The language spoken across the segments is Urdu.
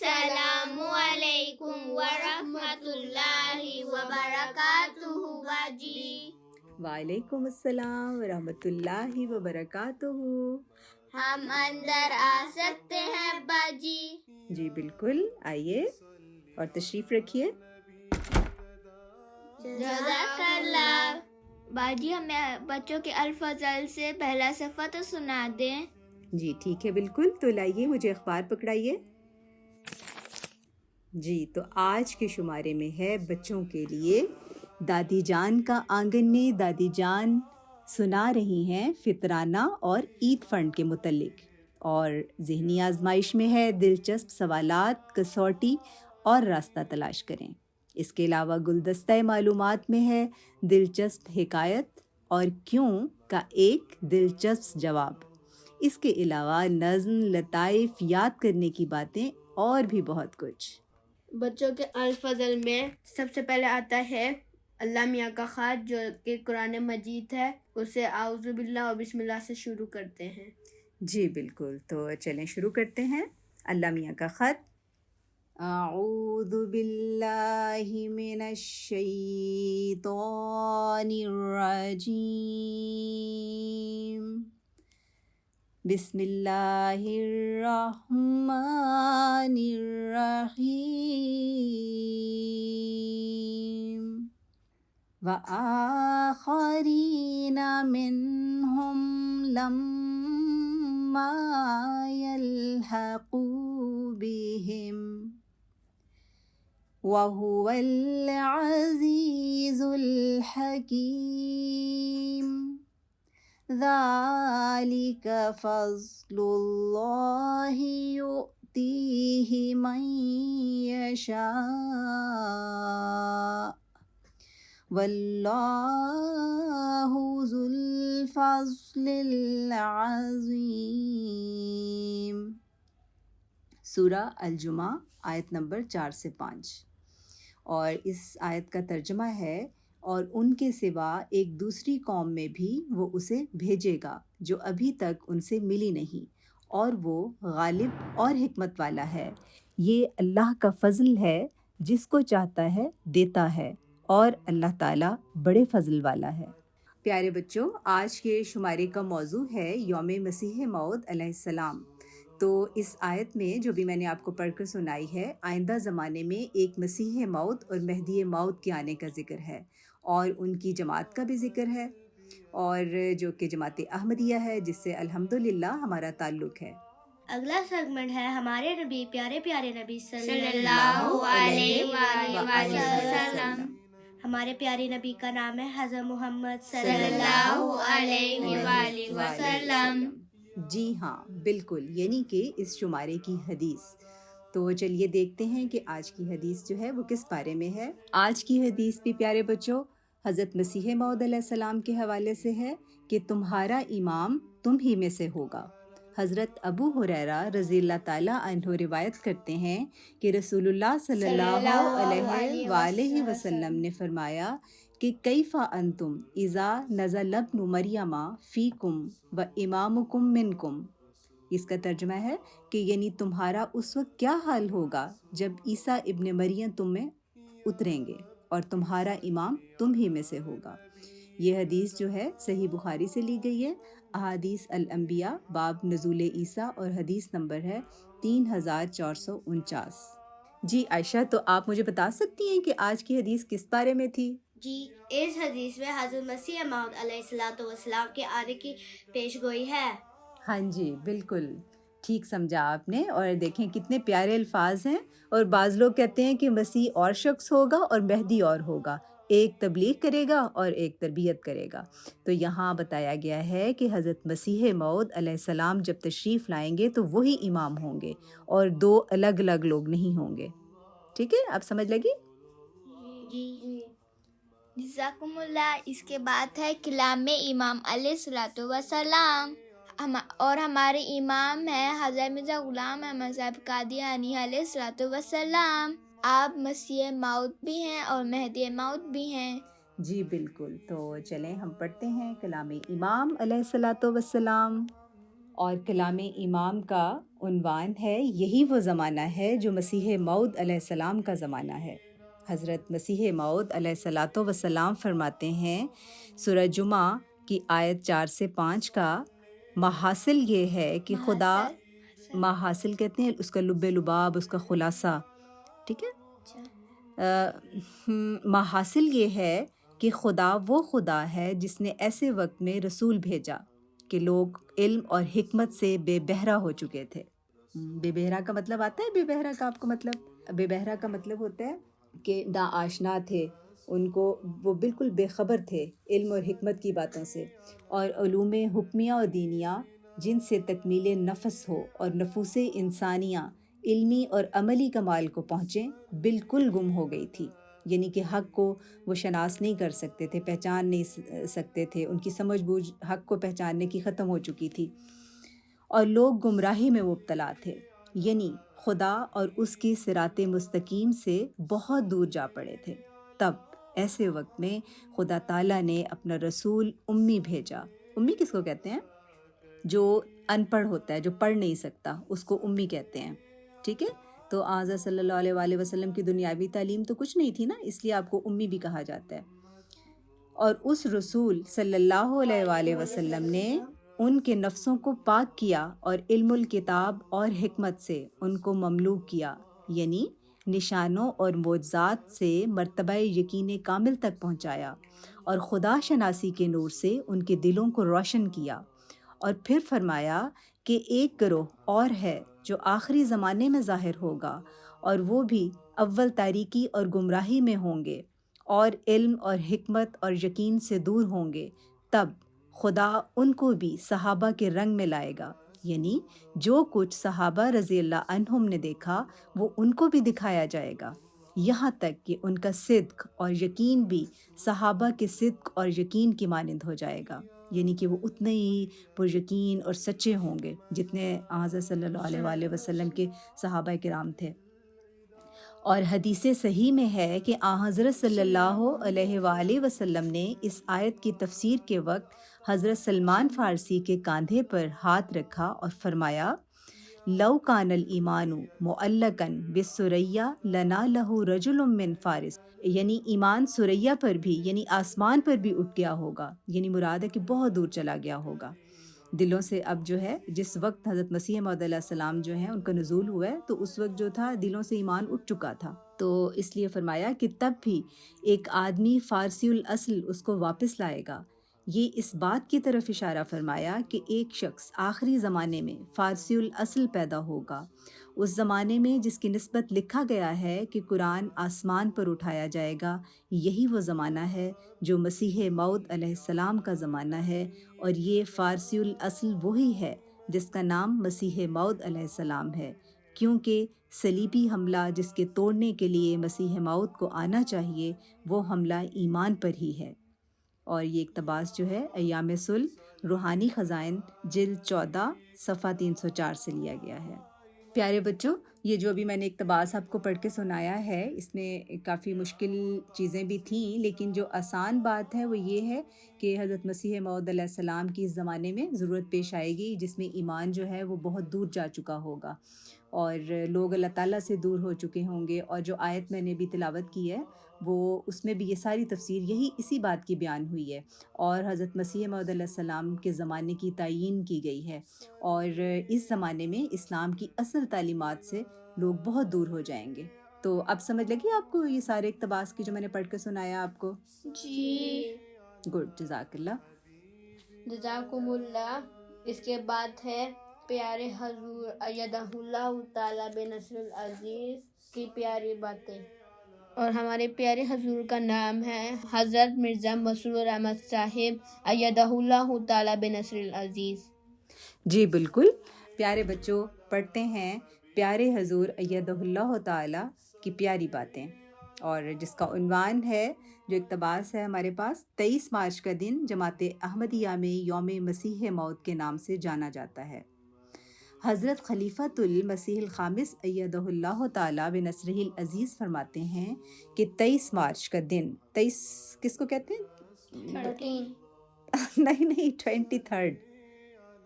السلام علیکم ورحمۃ اللہ وبرکاتہ باجی۔ وعلیکم السلام ورحمۃ اللہ وبرکاتہ۔ ہم اندر آ سکتے ہیں باجی؟ جی بالکل، آئیے اور تشریف رکھیے۔ جزاک اللہ۔ باجی ہمیں بچوں کے الفضل سے پہلا صفحہ تو سنا دیں۔ جی ٹھیک ہے، بالکل، تو لائیے مجھے اخبار پکڑائیے۔ جی تو آج کے شمارے میں ہے بچوں کے لیے دادی جان کا آنگن میں دادی جان سنا رہی ہیں فطرانہ اور عید فنڈ کے متعلق، اور ذہنی آزمائش میں ہے دلچسپ سوالات، کسوٹی اور راستہ تلاش کریں۔ اس کے علاوہ گلدستہ معلومات میں ہے دلچسپ حکایت اور کیوں کا ایک دلچسپ جواب۔ اس کے علاوہ نظم، لطائف، یاد کرنے کی باتیں اور بھی بہت کچھ۔ بچوں کے الفضل میں سب سے پہلے آتا ہے اللہ میاں کا خط، جو کہ قرآن مجید ہے۔ اسے اعوذ باللہ و بسم اللہ سے شروع کرتے ہیں۔ جی بالکل، تو چلیں شروع کرتے ہیں۔ اللہ میاں کا خط۔ اعوذ باللہ من الشیطان الرجیم، بسم اللہ الرحمن الرحیم، وآخرین منہم لما يلحقوا بهم وهو العزیز الحکیم، ذالک فضل اللہ یؤتیہ من یشاء، واللہ ذو الفضل العظیم۔ سورہ الجمعہ آیت نمبر 4 سے 5، اور اس آیت کا ترجمہ ہے اور ان کے سوا ایک دوسری قوم میں بھی وہ اسے بھیجے گا جو ابھی تک ان سے ملی نہیں، اور وہ غالب اور حکمت والا ہے۔ یہ اللہ کا فضل ہے، جس کو چاہتا ہے دیتا ہے، اور اللہ تعالیٰ بڑے فضل والا ہے۔ پیارے بچوں، آج کے شمارے کا موضوع ہے یوم مسیح موعود علیہ السلام۔ تو اس آیت میں جو بھی میں نے آپ کو پڑھ کر سنائی ہے، آئندہ زمانے میں ایک مسیح موعود اور مہدی موعود کے آنے کا ذکر ہے، اور ان کی جماعت کا بھی ذکر ہے، اور جو کہ جماعت احمدیہ ہے، جس سے الحمدللہ ہمارا تعلق ہے۔ اگلا سیگمنٹ ہے ہمارے نبی، پیارے پیارے نبی صلی اللہ علیہ وآلہ وسلم۔ ہمارے پیارے نبی کا نام ہے حضرت محمد صلی اللہ علیہ وآلہ وسلم۔ جی ہاں بالکل، یعنی کہ اس شمارے کی حدیث۔ تو چلیے دیکھتے ہیں کہ آج کی حدیث جو ہے وہ کس بارے میں ہے۔ آج کی حدیث بھی پیارے بچوں حضرت مسیح موعود علیہ السلام کے حوالے سے ہے کہ تمہارا امام تم ہی میں سے ہوگا۔ حضرت ابو ہریرہ رضی اللہ تعالیٰ عنہ روایت کرتے ہیں کہ رسول اللہ صلی اللہ علیہ وآلہ وسلم نے فرمایا کہ کیف انتم اذا نزل ابن مریم فیکم و امامکم منکم۔ اس کا ترجمہ ہے کہ یعنی تمہارا اس وقت کیا حال ہوگا جب عیسیٰ ابن مریم تم میں اتریں گے اور تمہارا امام تم ہی میں سے ہوگا۔ یہ حدیث جو ہے صحیح بخاری سے لی گئی ہے، احادیث الانبیاء باب نزول عیسیٰ، اور حدیث نمبر ہے 3449۔ جی عائشہ، تو آپ مجھے بتا سکتی ہیں کہ آج کی حدیث کس بارے میں تھی؟ جی، اس حدیث میں حضرت مسیح موعود علیہ السلام کے آنے کی پیش گوئی ہے۔ ہاں جی بالکل ٹھیک سمجھا آپ نے، اور دیکھیں کتنے پیارے الفاظ ہیں۔ اور بعض لوگ کہتے ہیں کہ مسیح اور شخص ہوگا اور مہدی اور ہوگا، ایک تبلیغ کرے گا اور ایک تربیت کرے گا۔ تو یہاں بتایا گیا ہے کہ حضرت مسیح موعود علیہ السلام جب تشریف لائیں گے تو وہی امام ہوں گے، اور دو الگ الگ لوگ نہیں ہوں گے۔ ٹھیک ہے، آپ سمجھ لگی؟ جی جزاکم اللہ۔ اس کے بعد ہے کلام امام علیہ الصلوۃ والسلام، اور ہمارے امام ہیں حضرت مرزا غلام احمد صاحب قادیانی علیہ الصلوۃ والسلام۔ آپ مسیح موعود بھی ہیں اور مہدی موعود بھی ہیں۔ جی بالکل، تو چلیں ہم پڑھتے ہیں کلام امام علیہ الصلوۃ والسلام۔ اور کلام امام کا عنوان ہے یہی وہ زمانہ ہے جو مسیح موعود علیہ السلام کا زمانہ ہے۔ حضرت مسیح موعود علیہ الصلاۃ والسلام فرماتے ہیں سورہ جمعہ کی آیت 4 سے 5 کا محاصل یہ ہے کہ خدا محاصل کہتے ہیں اس کا لب لباب، اس کا خلاصہ، ٹھیک ہے، محاصل یہ ہے کہ خدا وہ خدا ہے جس نے ایسے وقت میں رسول بھیجا کہ لوگ علم اور حکمت سے بے بہرا ہو چکے تھے۔ بے بہرا کا مطلب آتا ہے، بے بہرا کا آپ کو مطلب؟ بے بہرا کا مطلب ہوتا ہے کہ نا آشنا تھے، ان کو وہ بالکل بے خبر تھے علم اور حکمت کی باتوں سے، اور علوم حکمیہ اور دینیہ جن سے تکمیل نفس ہو اور نفوس انسانیہ علمی اور عملی کمال کو پہنچیں بالکل گم ہو گئی تھی، یعنی کہ حق کو وہ شناس نہیں کر سکتے تھے، پہچان نہیں سکتے تھے، ان کی سمجھ بوجھ حق کو پہچاننے کی ختم ہو چکی تھی، اور لوگ گمراہی میں مبتلا تھے، یعنی خدا اور اس کی صراط مستقیم سے بہت دور جا پڑے تھے۔ تب ایسے وقت میں خدا تعالیٰ نے اپنا رسول امی بھیجا۔ امی کس کو کہتے ہیں؟ جو ان پڑھ ہوتا ہے، جو پڑھ نہیں سکتا، اس کو امی کہتے ہیں، ٹھیک ہے؟ تو آزا صلی اللہ علیہ وآلہ وسلم کی دنیاوی تعلیم تو کچھ نہیں تھی نا، اس لیے آپ کو امی بھی کہا جاتا ہے۔ اور اس رسول صلی اللہ علیہ وآلہ وسلم نے ان کے نفسوں کو پاک کیا اور علم الکتاب اور حکمت سے ان کو مملوک کیا، یعنی نشانوں اور معجزات سے مرتبہ یقین کامل تک پہنچایا، اور خدا شناسی کے نور سے ان کے دلوں کو روشن کیا۔ اور پھر فرمایا کہ ایک گروہ اور ہے جو آخری زمانے میں ظاہر ہوگا، اور وہ بھی اول تاریکی اور گمراہی میں ہوں گے، اور علم اور حکمت اور یقین سے دور ہوں گے۔ تب خدا ان کو بھی صحابہ کے رنگ میں لائے گا، یعنی جو کچھ صحابہ رضی اللہ عنہم نے دیکھا وہ ان کو بھی دکھایا جائے گا، یہاں تک کہ ان کا صدق اور یقین بھی صحابہ کے صدق اور یقین کی مانند ہو جائے گا، یعنی کہ وہ اتنے ہی پر یقین اور سچے ہوں گے جتنے حضرت صلی اللہ علیہ وآلہ وسلم کے صحابہ کرام تھے۔ اور حدیث صحیح میں ہے کہ حضرت صلی اللہ علیہ وآلہ وسلم نے اس آیت کی تفسیر کے وقت حضرت سلمان فارسی کے کاندھے پر ہاتھ رکھا اور فرمایا لو کان الایمان معلقا بالثریا لنا لہ رجل من فارس، یعنی ایمان ثریا پر بھی، یعنی آسمان پر بھی اٹھ گیا ہوگا، یعنی مراد ہے کہ بہت دور چلا گیا ہوگا دلوں سے۔ اب جو ہے جس وقت حضرت مسیح موعود علیہ السلام جو ہیں ان کا نزول ہوا ہے تو اس وقت جو تھا دلوں سے ایمان اٹھ چکا تھا، تو اس لیے فرمایا کہ تب بھی ایک آدمی فارسی الاصل اس کو واپس لائے گا۔ یہ اس بات کی طرف اشارہ فرمایا کہ ایک شخص آخری زمانے میں فارسی الاصل پیدا ہوگا، اس زمانے میں جس کی نسبت لکھا گیا ہے کہ قرآن آسمان پر اٹھایا جائے گا۔ یہی وہ زمانہ ہے جو مسیح موعود علیہ السلام کا زمانہ ہے، اور یہ فارسی الاصل وہی ہے جس کا نام مسیح موعود علیہ السلام ہے، کیونکہ صلیبی حملہ جس کے توڑنے کے لیے مسیح موعود کو آنا چاہیے وہ حملہ ایمان پر ہی ہے۔ اور یہ اقتباس جو ہے ایام صلح روحانی خزائن جلد 14 صفحہ 304 سے لیا گیا ہے۔ پیارے بچوں، یہ جو بھی میں نے اقتباس آپ کو پڑھ کے سنایا ہے اس میں کافی مشکل چیزیں بھی تھیں، لیکن جو آسان بات ہے وہ یہ ہے کہ حضرت مسیح موعود علیہ السلام کی اس زمانے میں ضرورت پیش آئے گی جس میں ایمان جو ہے وہ بہت دور جا چکا ہوگا، اور لوگ اللہ تعالیٰ سے دور ہو چکے ہوں گے۔ اور جو آیت میں نے بھی تلاوت کی ہے وہ اس میں بھی یہ ساری تفسیر اسی بات کی بیان ہوئی ہے، اور حضرت مسیح موعود علیہ السلام کے زمانے کی تعیین کی گئی ہے، اور اس زمانے میں اسلام کی اصل تعلیمات سے لوگ بہت دور ہو جائیں گے۔ تو اب سمجھ لگی آپ کو یہ سارے اقتباس کی جو میں نے پڑھ کے سنایا آپ کو؟ جی گڈ، جزاک اللہ۔ جزاکم اللہ۔ اس کے بعد ہے پیارے حضور ایدہ اللہ تعالیٰ بنصر العزیز کی پیاری باتیں، اور ہمارے پیارے حضور کا نام ہے حضرت مرزا مسرور احمد صاحب ایدہ اللہ تعالیٰ بنصر العزیز۔ جی بالکل، پیارے بچوں پڑھتے ہیں پیارے حضور ایدہ اللہ تعالیٰ کی پیاری باتیں، اور جس کا عنوان ہے، جو اقتباس ہے ہمارے پاس، 23 مارچ کا دن جماعت احمدیہ میں یوم مسیح موعود کے نام سے جانا جاتا ہے۔ حضرت خلیفۃ المسیح الخامس ایدہ اللہ تعالیٰ بنصرہ العزیز فرماتے ہیں کہ 23 مارچ کا دن، 23 کس کو کہتے ہیں؟ 13 نہیں 23،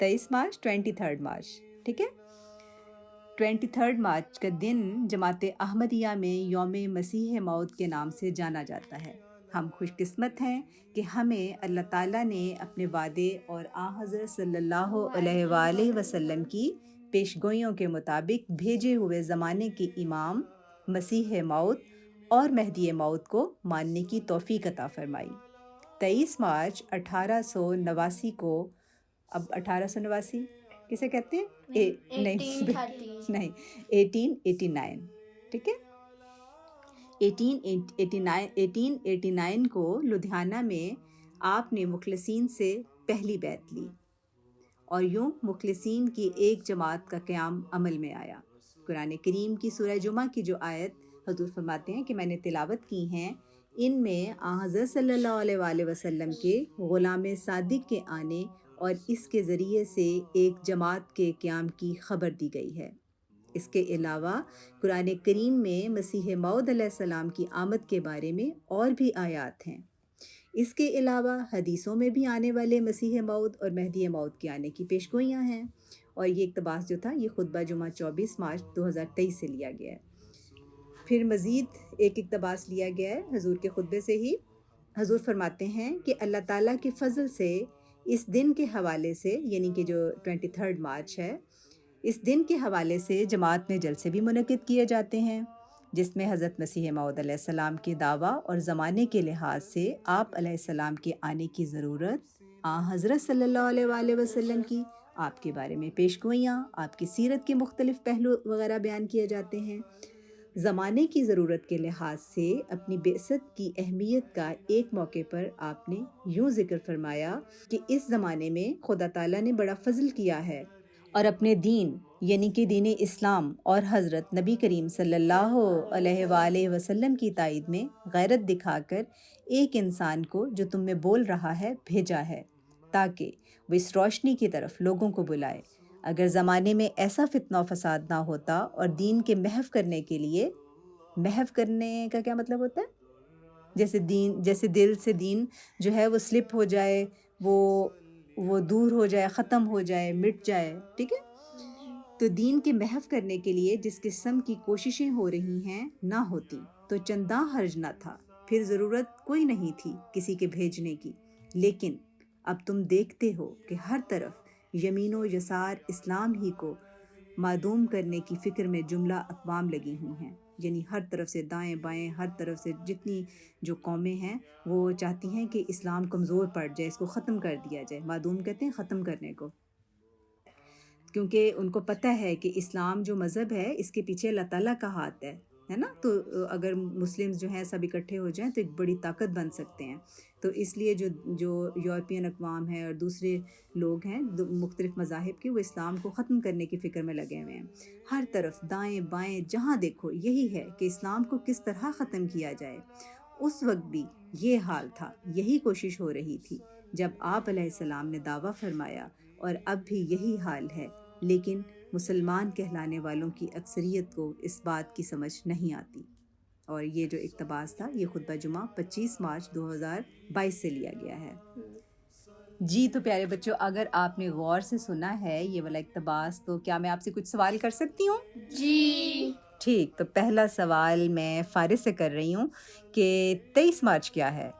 23 مارچ 23 مارچ، ٹھیک ہے. 23 مارچ کا دن جماعت احمدیہ میں یوم مسیح موعود کے نام سے جانا جاتا ہے. ہم خوش قسمت ہیں کہ ہمیں اللہ تعالیٰ نے اپنے وعدے اور حضرت صلی اللہ علیہ وآلہ وسلم کی پیشگوئیوں کے مطابق بھیجے ہوئے زمانے کے امام مسیح موعود اور مہدی موعود کو ماننے کی توفیق عطا فرمائی. 23 مارچ 1889 کو، اب 1889 کسے کہتے ہیں؟ نہیں 1889، ٹھیک ہے. 1889 کو لدھیانہ میں آپ نے مخلصین سے پہلی بیعت لی اور یوں مخلصین کی ایک جماعت کا قیام عمل میں آیا. قرآن کریم کی سورہ جمعہ کی جو آیت حضور فرماتے ہیں کہ میں نے تلاوت کی ہیں، ان میں حضرت صلی اللہ علیہ وآلہ وسلم کے غلام صادق کے آنے اور اس کے ذریعے سے ایک جماعت کے قیام کی خبر دی گئی ہے. اس کے علاوہ قرآن کریم میں مسیح موعود علیہ السلام کی آمد کے بارے میں اور بھی آیات ہیں. اس کے علاوہ حدیثوں میں بھی آنے والے مسیح موعود اور مہدی موعود کے آنے کی پیشگوئیاں ہیں. اور یہ اقتباس جو تھا یہ خطبہ جمعہ 24 مارچ 2023 سے لیا گیا ہے. پھر مزید ایک اقتباس لیا گیا ہے حضور کے خطبے سے ہی. حضور فرماتے ہیں کہ اللہ تعالیٰ کے فضل سے اس دن کے حوالے سے، یعنی کہ جو 23 مارچ ہے، اس دن کے حوالے سے جماعت میں جلسے بھی منعقد کیے جاتے ہیں، جس میں حضرت مسیح موعود علیہ السلام کے دعویٰ اور زمانے کے لحاظ سے آپ علیہ السلام کے آنے کی ضرورت، حضرت صلی اللہ علیہ وآلہ وسلم کی، آپ کے بارے میں پیشگوئیاں، آپ کی سیرت کے مختلف پہلو وغیرہ بیان کیے جاتے ہیں. زمانے کی ضرورت کے لحاظ سے اپنی بعثت کی اہمیت کا ایک موقع پر آپ نے یوں ذکر فرمایا کہ اس زمانے میں خدا تعالیٰ نے بڑا فضل کیا ہے اور اپنے دین یعنی کہ دین اسلام اور حضرت نبی کریم صلی اللہ علیہ وآلہ وسلم کی تائید میں غیرت دکھا کر ایک انسان کو جو تم میں بول رہا ہے بھیجا ہے تاکہ وہ اس روشنی کی طرف لوگوں کو بلائے. اگر زمانے میں ایسا فتنہ و فساد نہ ہوتا اور دین کے محو کرنے کے لیے، محو کرنے کا کیا مطلب ہوتا ہے؟ جیسے دل سے دین جو ہے وہ سلپ ہو جائے، وہ دور ہو جائے، ختم ہو جائے، مٹ جائے، ٹھیک ہے. تو دین کے محو کرنے کے لیے جس قسم کی کوششیں ہو رہی ہیں نہ ہوتی تو چنداں حرج نہ تھا، پھر ضرورت کوئی نہیں تھی کسی کے بھیجنے کی. لیکن اب تم دیکھتے ہو کہ ہر طرف یمین و یسار اسلام ہی کو معدوم کرنے کی فکر میں جملہ اقوام لگی ہوئی ہیں. یعنی ہر طرف سے دائیں بائیں، ہر طرف سے جتنی جو قومیں ہیں وہ چاہتی ہیں کہ اسلام کمزور پڑ جائے، اس کو ختم کر دیا جائے. معدوم کہتے ہیں ختم کرنے کو، کیونکہ ان کو پتہ ہے کہ اسلام جو مذہب ہے اس کے پیچھے اللہ تعالیٰ کا ہاتھ ہے نا. تو اگر مسلم جو ہیں سب اکٹھے ہو جائیں تو ایک بڑی طاقت بن سکتے ہیں. تو اس لیے جو یورپین اقوام ہیں اور دوسرے لوگ ہیں مختلف مذاہب کے، وہ اسلام کو ختم کرنے کی فکر میں لگے ہوئے ہیں. ہر طرف دائیں بائیں جہاں دیکھو یہی ہے کہ اسلام کو کس طرح ختم کیا جائے. اس وقت بھی یہ حال تھا، یہی کوشش ہو رہی تھی جب آپ علیہ السلام نے دعویٰ فرمایا، اور اب بھی یہی حال ہے. لیکن مسلمان کہلانے والوں کی اکثریت کو اس بات کی سمجھ نہیں آتی. اور یہ جو اقتباس تھا یہ خطبہ جمعہ 25 مارچ 2022 سے لیا گیا ہے. جی تو پیارے بچوں، اگر آپ نے غور سے سنا ہے یہ والا اقتباس تو کیا میں آپ سے کچھ سوال کر سکتی ہوں؟ جی ٹھیک، تو پہلا سوال میں فارس سے کر رہی ہوں کہ 23 مارچ کیا ہے،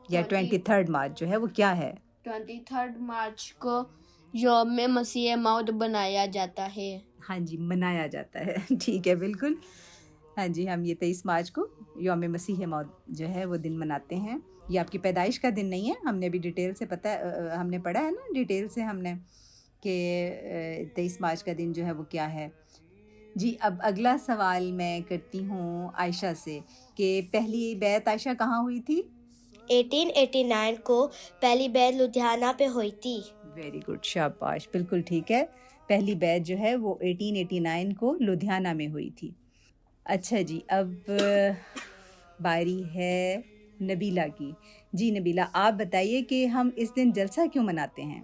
یا 23 مارچ جو ہے وہ کیا ہے؟ 23 مارچ کو یوم مسیح موعود بنایا جاتا ہے. ہاں جی، منایا جاتا ہے، ٹھیک ہے، بالکل. ہاں جی، ہم یہ 23 مارچ کو یوم مسیح موعود جو ہے وہ دن مناتے ہیں. یہ آپ کی پیدائش کا دن نہیں ہے، ہم نے بھی ڈیٹیل سے ہم نے پڑھا ہے نا، ڈیٹیل سے ہم نے کہ 23 مارچ کا دن جو ہے وہ کیا ہے. جی، اب اگلا سوال میں کرتی ہوں عائشہ سے کہ پہلی بیعت عائشہ کہاں ہوئی تھی؟ 1889 کو پہلی بیعت لدھیانہ پہ ہوئی تھی. ویری گڈ، شاباش، بالکل ٹھیک ہے. پہلی بیعت جو ہے وہ 1889 کو لدھیانہ میں ہوئی تھی. اچھا جی، اب باری ہے نبیلہ کی. جی نبیلہ، آپ بتائیے کہ ہم اس دن جلسہ کیوں مناتے ہیں؟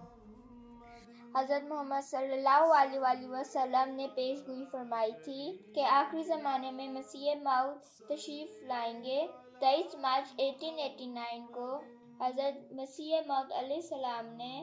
حضرت محمد صلی اللہ علیہ وآلہ وسلم نے پیش گوئی فرمائی تھی کہ آخری زمانے میں مسیح موعود تشریف لائیں گے. 23 مارچ 1889 کو حضرت مسیح موعود علیہ السلام نے